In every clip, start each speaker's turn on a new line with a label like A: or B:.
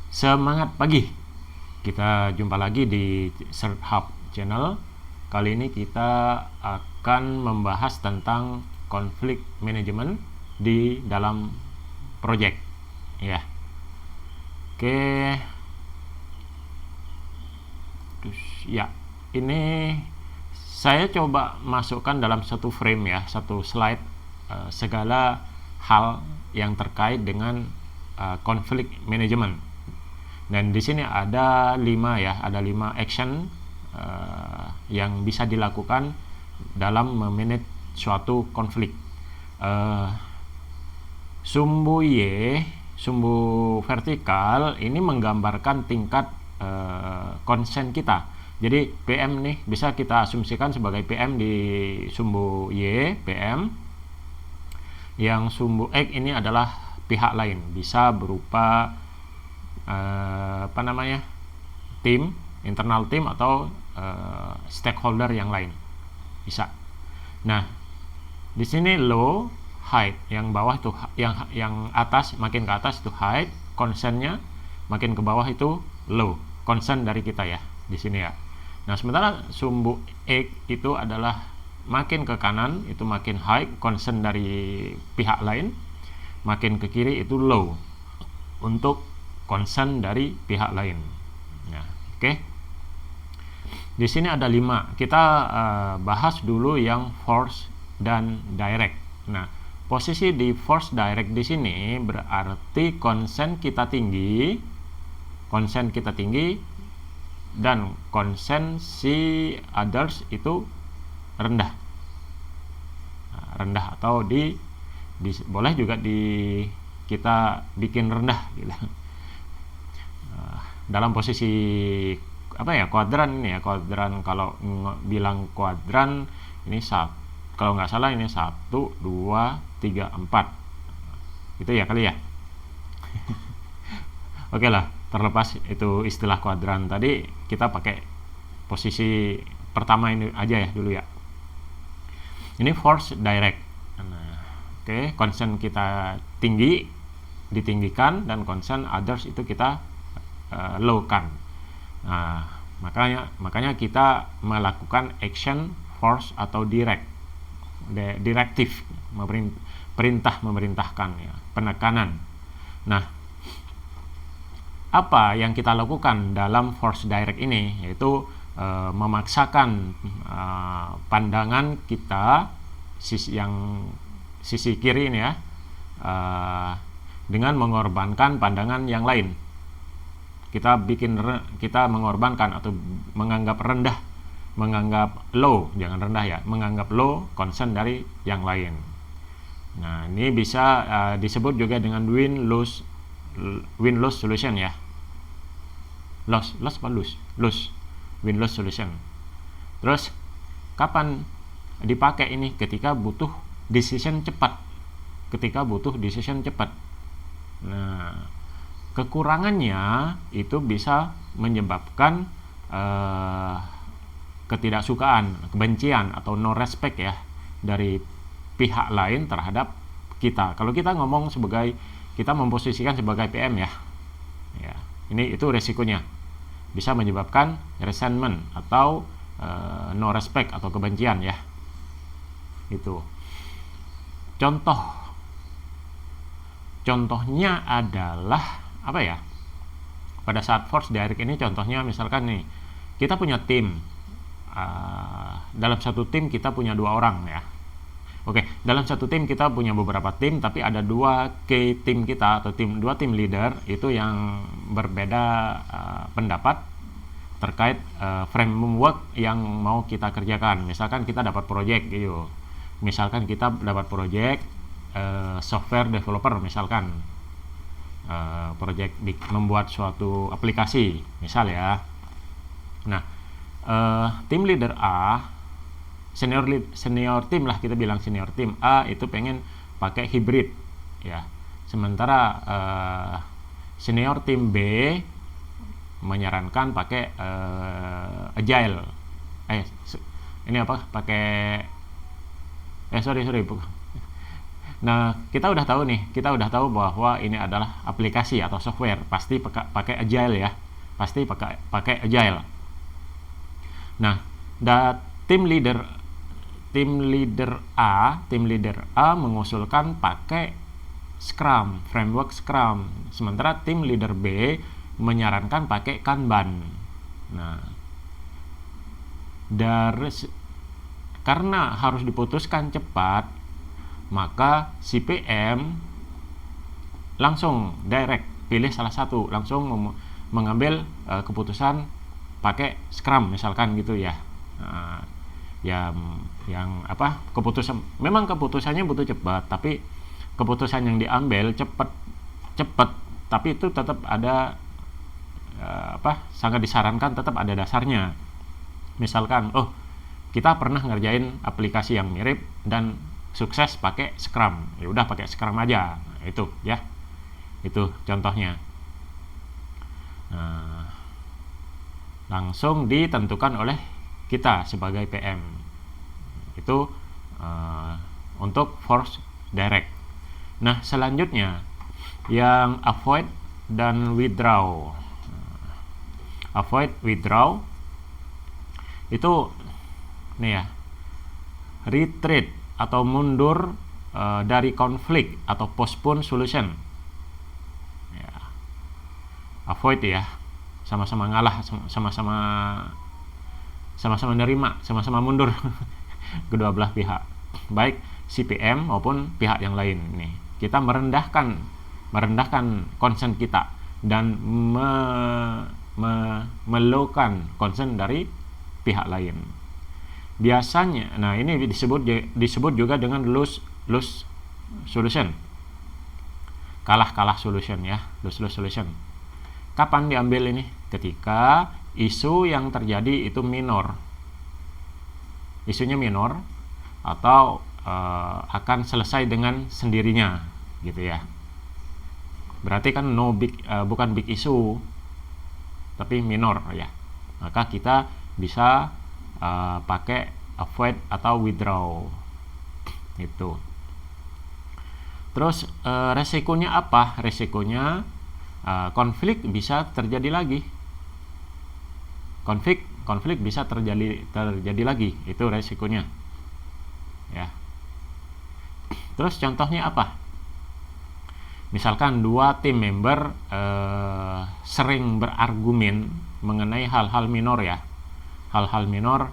A: Semangat pagi. Kita jumpa lagi di Cert Hub Channel. Kali ini kita akan membahas tentang konflik manajemen di dalam project. Ya. Oke. Terus ya, ini saya coba masukkan dalam satu frame ya, satu slide segala hal yang terkait dengan konflik manajemen. Dan di sini ada 5 ya, ada 5 action yang bisa dilakukan dalam memanage suatu konflik. Sumbu Y, sumbu vertikal ini menggambarkan tingkat konsen kita. Jadi PM nih bisa kita asumsikan sebagai PM di sumbu Y, PM. Yang sumbu X ini adalah pihak lain, bisa berupa tim, internal tim atau stakeholder yang lain bisa. Nah, di sini low, height, yang bawah itu yang atas, makin ke atas itu height, concernnya makin ke bawah itu low, concern dari kita ya di sini ya. Nah, sementara sumbu X itu adalah makin ke kanan itu makin high, concern dari pihak lain, makin ke kiri itu low untuk concern dari pihak lain. Nah, oke. Di sini ada 5. Kita bahas dulu yang force dan direct. Nah, posisi di force direct di sini berarti concern kita tinggi dan concern si others itu rendah. Nah, rendah atau boleh juga kita bikin rendah gitu. Dalam posisi kuadran ini ya, kuadran, kalau bilang kuadran ini kalau nggak salah ini 1, 2, 3, 4 itu ya kali ya. Oke lah, terlepas itu istilah kuadran tadi, kita pakai posisi pertama ini aja ya dulu ya. Ini force direct. Nah, oke, concern kita ditinggikan, dan concern others itu kita low kan. Nah, makanya kita melakukan action, force atau direktif, memerintahkan ya, penekanan. Nah, apa yang kita lakukan dalam force direct ini, yaitu memaksakan pandangan kita sisi kiri ini ya, dengan mengorbankan pandangan yang lain. Kita mengorbankan atau menganggap rendah, menganggap low, jangan rendah ya, menganggap low concern dari yang lain. Nah, ini bisa disebut juga dengan win-lose solution ya. Win-lose solution. Terus kapan dipakai ini? Ketika butuh decision cepat. Nah, kekurangannya itu bisa menyebabkan ketidaksukaan, kebencian atau no respect ya dari pihak lain terhadap kita. Kalau kita ngomong kita memposisikan sebagai PM ya, itu resikonya bisa menyebabkan resentment atau no respect atau kebencian ya. Itu contohnya adalah apa ya, pada saat force direct ini, contohnya misalkan nih, kita punya tim, dalam satu tim kita punya 2 orang ya. Oke, dalam satu tim kita punya beberapa tim, tapi ada 2 key tim kita atau 2 tim leader itu yang berbeda pendapat terkait framework yang mau kita kerjakan. Misalkan kita dapat project gitu. Misalkan kita dapat project software developer, misalkan project membuat suatu aplikasi misal ya. Nah, tim leader A, senior tim lah, kita bilang senior tim A itu pengen pakai hybrid ya, sementara senior tim B menyarankan pakai agile. Nah, kita udah tahu bahwa ini adalah aplikasi atau software, pasti pakai agile ya, pasti pakai agile. Nah, tim leader A mengusulkan pakai Scrum, framework Scrum, sementara tim leader B menyarankan pakai Kanban. Nah, karena harus diputuskan cepat, maka si PM langsung direct pilih salah satu, langsung mengambil keputusan pakai Scrum misalkan gitu ya. Yang memang keputusannya butuh cepat, tapi keputusan yang diambil cepat, tapi itu tetap ada sangat disarankan tetap ada dasarnya. Misalkan kita pernah ngerjain aplikasi yang mirip dan sukses pakai Scrum, ya udah pakai Scrum aja. Itu ya, itu contohnya. Nah, langsung ditentukan oleh kita sebagai PM. Itu untuk force direct. Nah, selanjutnya yang avoid dan withdraw. Avoid, withdraw itu nih ya, retreat atau mundur dari konflik atau postpone solution ya. Avoid ya, sama-sama ngalah, sama-sama nerima, sama-sama mundur kedua belah pihak, baik si PM maupun pihak yang lain. Nih, kita merendahkan concern kita dan melowkan concern dari pihak lain. Biasanya, nah ini disebut juga dengan lose solution, kalah solution ya, lose solution. Kapan diambil ini? Ketika isu yang terjadi itu isunya minor atau akan selesai dengan sendirinya gitu ya. Berarti kan bukan big issue, tapi minor ya. Maka kita bisa pakai avoid atau withdraw itu. Terus resikonya apa? Resikonya konflik bisa terjadi lagi. Konflik bisa terjadi lagi, itu resikonya ya. Terus contohnya apa? Misalkan dua tim member sering berargumen mengenai hal-hal minor ya, hal-hal minor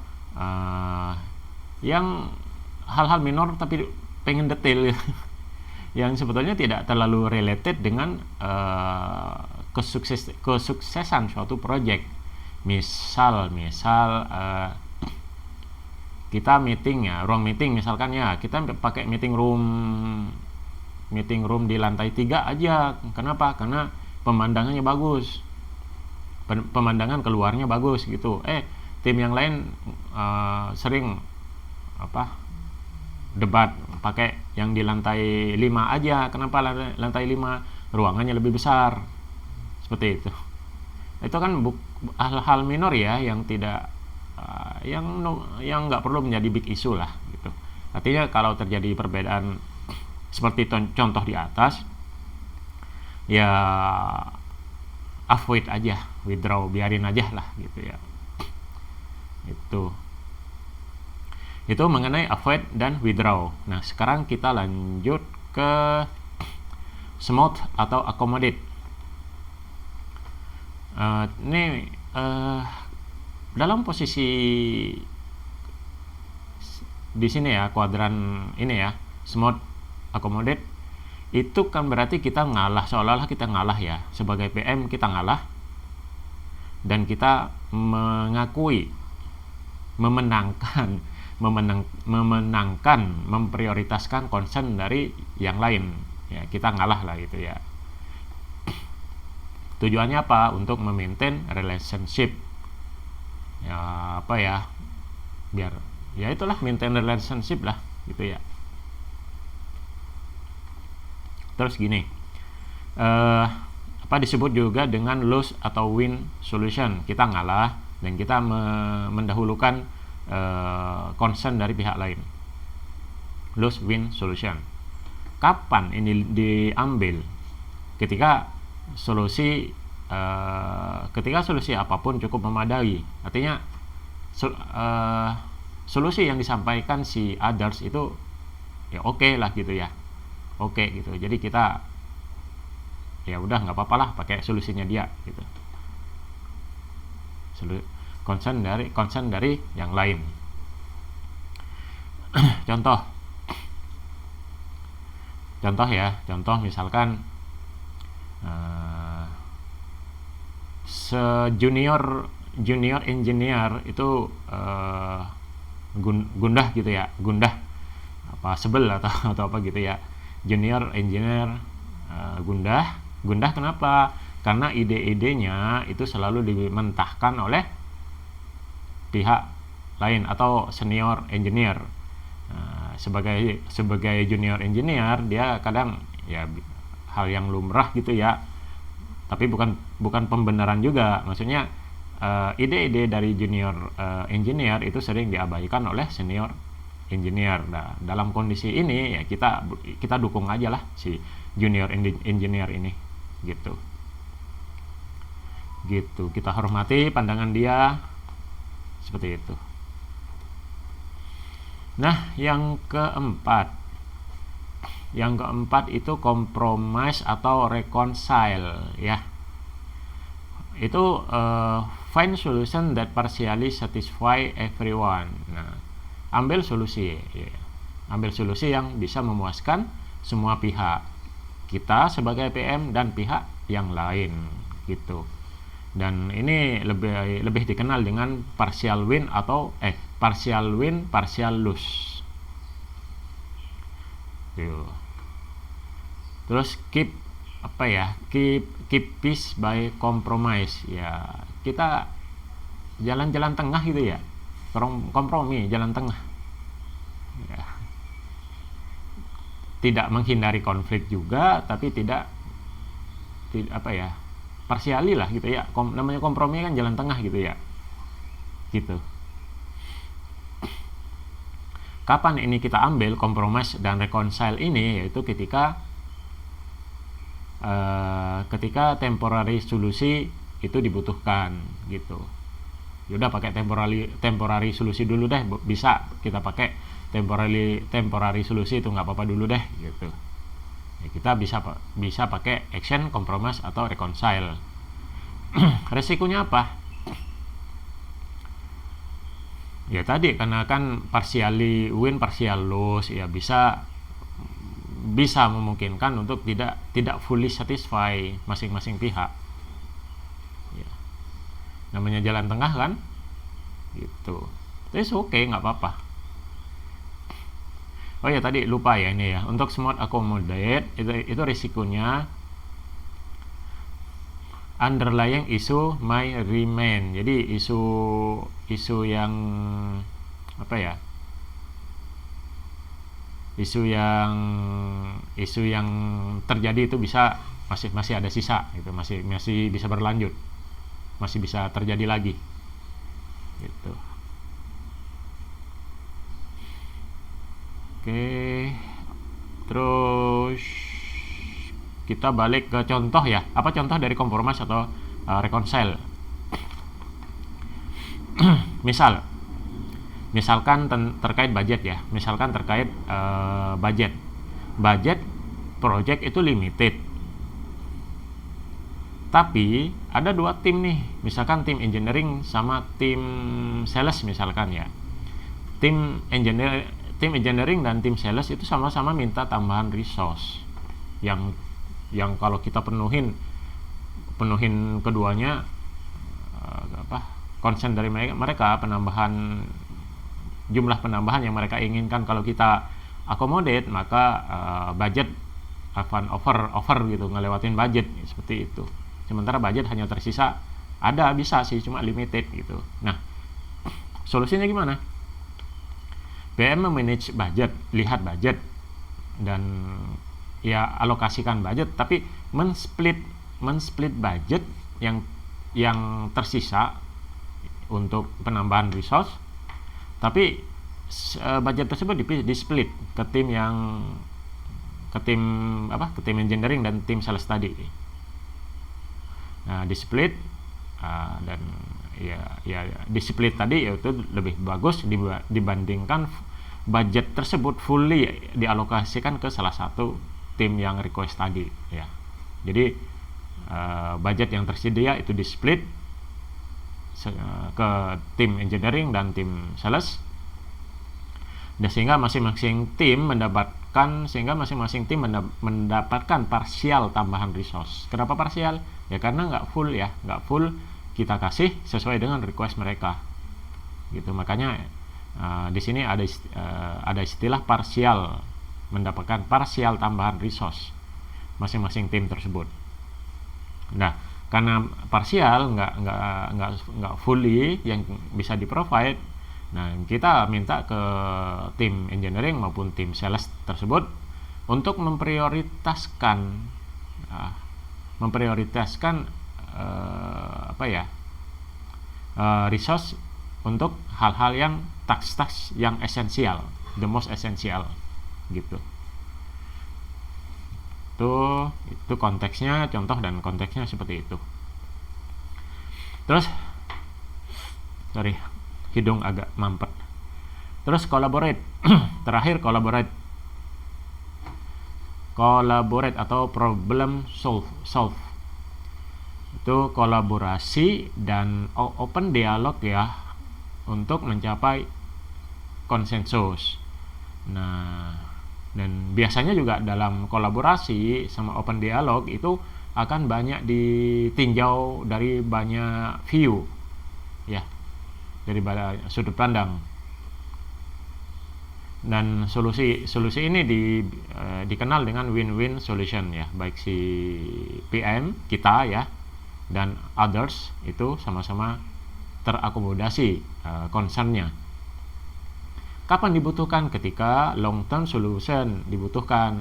A: tapi pengen detail yang sebetulnya tidak terlalu related dengan kesuksesan suatu project. Misal kita meeting ya, ruang meeting misalkan ya, kita pakai meeting room di lantai 3 aja. Kenapa? Karena pemandangannya bagus, pemandangan keluarnya bagus gitu. Tim yang lain sering debat pakai yang di lantai 5 aja. Kenapa lantai 5? Ruangannya lebih besar. Seperti itu. Itu kan hal-hal minor ya, yang tidak yang nggak perlu menjadi big issue lah gitu. Artinya kalau terjadi perbedaan seperti contoh di atas ya, avoid aja, withdraw, biarin aja lah gitu ya. Itu mengenai avoid dan withdraw. Nah, sekarang kita lanjut ke smooth atau accommodate. Ini dalam posisi di sini ya, kuadran ini ya, smooth, accommodate, itu kan berarti kita ngalah, seolah-olah kita ngalah ya, sebagai PM kita ngalah dan kita mengakui, memenangkan, memprioritaskan concern dari yang lain ya, kita ngalah lah gitu ya. Tujuannya apa? Untuk memaintain relationship ya, biar ya itulah, maintain relationship lah gitu ya. Terus gini, disebut juga dengan lose atau win solution. Kita ngalah dan kita mendahulukan concern dari pihak lain. Lose win solution. kapan ini diambil? Ketika solusi apapun cukup memadai. Artinya solusi yang disampaikan si others itu ya oke lah gitu ya, oke gitu. Jadi kita ya udah nggak apa-apa lah pakai solusinya dia gitu. Concern dari yang lain. contoh misalkan junior engineer itu gundah gitu ya, apa sebel atau apa gitu ya, junior engineer gundah kenapa? Karena ide-idenya itu selalu dimentahkan oleh pihak lain atau senior engineer. Sebagai junior engineer dia kadang ya hal yang lumrah gitu ya, tapi bukan pembenaran juga. Maksudnya ide-ide dari junior engineer itu sering diabaikan oleh senior engineer. Nah, dalam kondisi ini ya kita dukung aja lah si junior engineer ini gitu. Kita hormati pandangan dia seperti itu. Nah, yang keempat itu compromise atau reconcile ya. Itu find solution that partially satisfy everyone. Nah, ambil solusi yang bisa memuaskan semua pihak, kita sebagai PM dan pihak yang lain gitu. Dan ini lebih dikenal dengan partial win atau partial win partial lose. Terus keep peace by compromise ya, kita jalan tengah gitu ya, kompromi jalan tengah ya. Tidak menghindari konflik juga, tapi tidak parsiali lah gitu ya. Namanya kompromi kan jalan tengah gitu ya gitu. Kapan ini kita ambil compromise dan reconcile ini? Yaitu ketika temporary solusi itu dibutuhkan gitu. Yaudah pakai temporary solusi dulu deh, bisa kita pakai temporary solusi itu nggak apa-apa dulu deh gitu. Ya, kita bisa pakai action, compromise atau reconcile. Resikonya apa? Ya tadi, karena kan partially win partial lose ya, bisa memungkinkan untuk tidak fully satisfy masing-masing pihak ya. Namanya jalan tengah kan gitu. Terus oke, nggak apa-apa. Oh ya, tadi lupa ya ini ya, untuk smart accommodate itu risikonya underlying issue may remain. Jadi isu yang isu yang terjadi itu masih ada sisa gitu, masih bisa berlanjut, masih bisa terjadi lagi gitu. Oke, terus kita balik ke contoh ya. Apa contoh dari compromise atau reconcile? Misalkan terkait budget ya. Misalkan terkait budget project itu limited. Tapi ada dua tim nih. Misalkan tim engineering sama tim sales misalkan ya. Tim engineering dan tim sales itu sama-sama minta tambahan resource yang kalau kita penuhin keduanya, concern dari mereka jumlah penambahan yang mereka inginkan, kalau kita accommodate maka budget akan over gitu, ngelewatin budget seperti itu. Sementara budget hanya tersisa, bisa sih cuma limited gitu. Nah, solusinya gimana? PM memanage budget, lihat budget dan ya alokasikan budget, tapi men-split budget yang tersisa untuk penambahan resource, tapi budget tersebut di-split ke tim yang ke tim engineering dan tim sales tadi. Nah, di split dan di split tadi yaitu lebih bagus dibandingkan budget tersebut fully dialokasikan ke salah satu tim yang request tadi ya. Jadi budget yang tersedia itu di split ke tim engineering dan tim sales, dan sehingga masing-masing tim mendapatkan parsial tambahan resource. Kenapa parsial? Ya karena nggak full kita kasih sesuai dengan request mereka gitu. Makanya di sini ada istilah parsial, mendapatkan parsial tambahan resource masing-masing tim tersebut. Nah, karena parsial nggak fully yang bisa di-provide, nah kita minta ke tim engineering maupun tim sales tersebut untuk memprioritaskan resource untuk hal-hal yang task yang esensial, the most essential gitu. Itu konteksnya, contoh dan konteksnya seperti itu. Terus hidung agak mampet. Terus collaborate. Terakhir collaborate atau problem solve. Itu kolaborasi dan open dialog ya untuk mencapai konsensus. Nah, dan biasanya juga dalam kolaborasi sama open dialog itu akan banyak ditinjau dari banyak view ya, dari banyak sudut pandang. Dan solusi ini dikenal dengan win-win solution ya, baik si PM kita ya dan others itu sama-sama terakomodasi concernnya. Kapan dibutuhkan? Ketika long term solution dibutuhkan,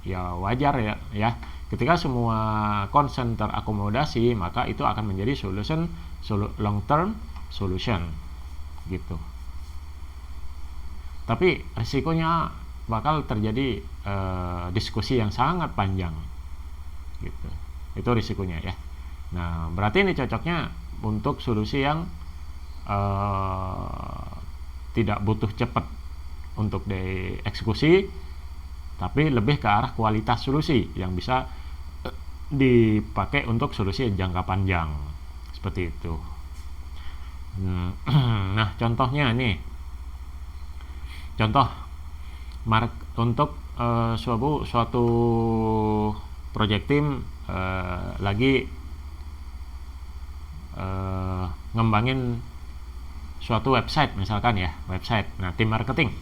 A: ya wajar ya. Ketika semua concern terakomodasi, maka itu akan menjadi long term solution gitu. Tapi risikonya bakal terjadi diskusi yang sangat panjang gitu. Itu risikonya ya. Nah, berarti ini cocoknya untuk solusi yang tidak butuh cepat untuk dieksekusi, tapi lebih ke arah kualitas solusi yang bisa dipakai untuk solusi jangka panjang seperti itu. Nah, contohnya nih. Contoh untuk suatu project team lagi ngembangin suatu website misalkan ya, website. Nah, tim marketing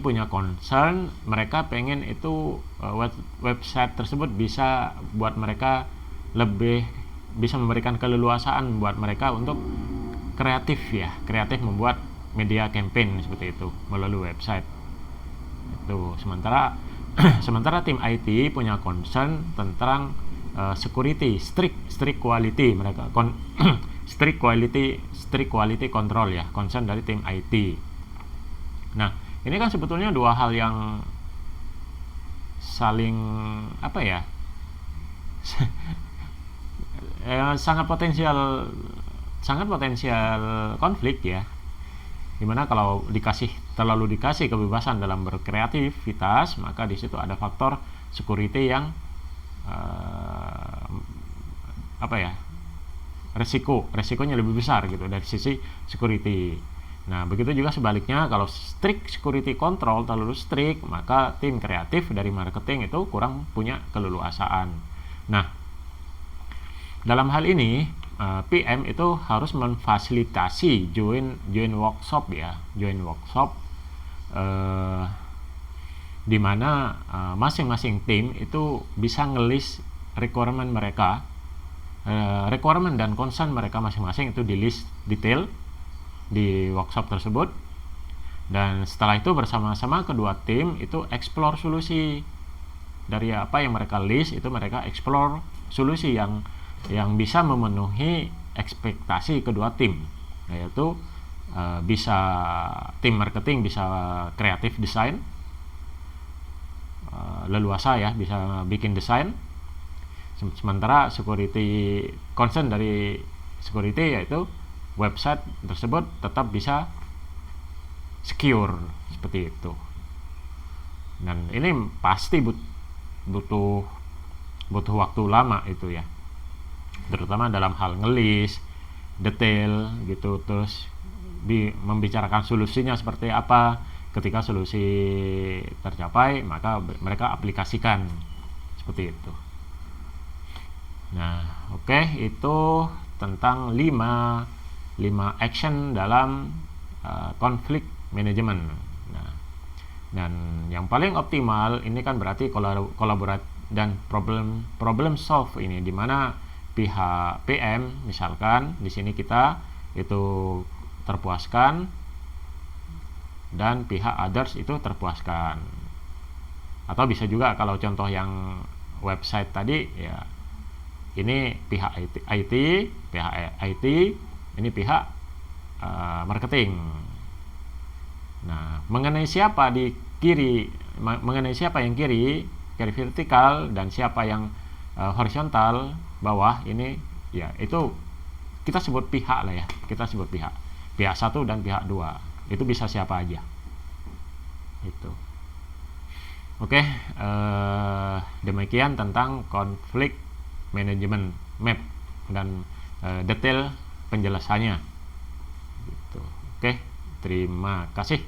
A: punya concern, mereka pengen itu website tersebut bisa buat mereka lebih bisa memberikan keleluasaan buat mereka untuk kreatif membuat media campaign seperti itu melalui website itu. Sementara tim IT punya concern tentang security, strict quality, mereka strict quality control ya, concern dari tim IT. Nah, ini kan sebetulnya dua hal yang saling sangat potensial konflik ya. Dimana kalau terlalu dikasih kebebasan dalam berkreativitas, maka di situ ada faktor security yang resikonya lebih besar gitu dari sisi security. Nah, begitu juga sebaliknya, kalau strict security control terlalu strict, maka tim kreatif dari marketing itu kurang punya keleluasaan. Nah, dalam hal ini PM itu harus memfasilitasi join workshop di mana masing-masing tim itu bisa ngelis requirement mereka, requirement dan concern mereka masing-masing itu di list detail di workshop tersebut, dan setelah itu bersama-sama kedua tim itu explore solusi dari apa yang mereka list, itu mereka explore solusi yang bisa memenuhi ekspektasi kedua tim, yaitu bisa tim marketing bisa kreatif design, leluasa ya, bisa bikin desain. Sementara security concern dari security yaitu website tersebut tetap bisa secure seperti itu. Dan ini pasti butuh waktu lama itu ya, terutama dalam hal ngelis detail gitu, terus membicarakan solusinya seperti apa. Ketika solusi tercapai, maka mereka aplikasikan seperti itu. Nah, oke, itu tentang 5 action dalam konflik manajemen. Nah, dan yang paling optimal ini kan berarti kolaborat dan problem solve ini, dimana pihak PM misalkan di sini kita itu terpuaskan dan pihak others itu terpuaskan. Atau bisa juga kalau contoh yang website tadi ya, ini pihak IT, ini pihak marketing. Nah, mengenai siapa di kiri, mengenai siapa yang kiri vertikal dan siapa yang horizontal bawah, ini ya itu kita sebut pihak lah ya, kita sebut pihak 1 dan pihak 2, itu bisa siapa aja itu. Oke, demikian tentang konflik manajemen map dan detail penjelasannya gitu. Oke, terima kasih.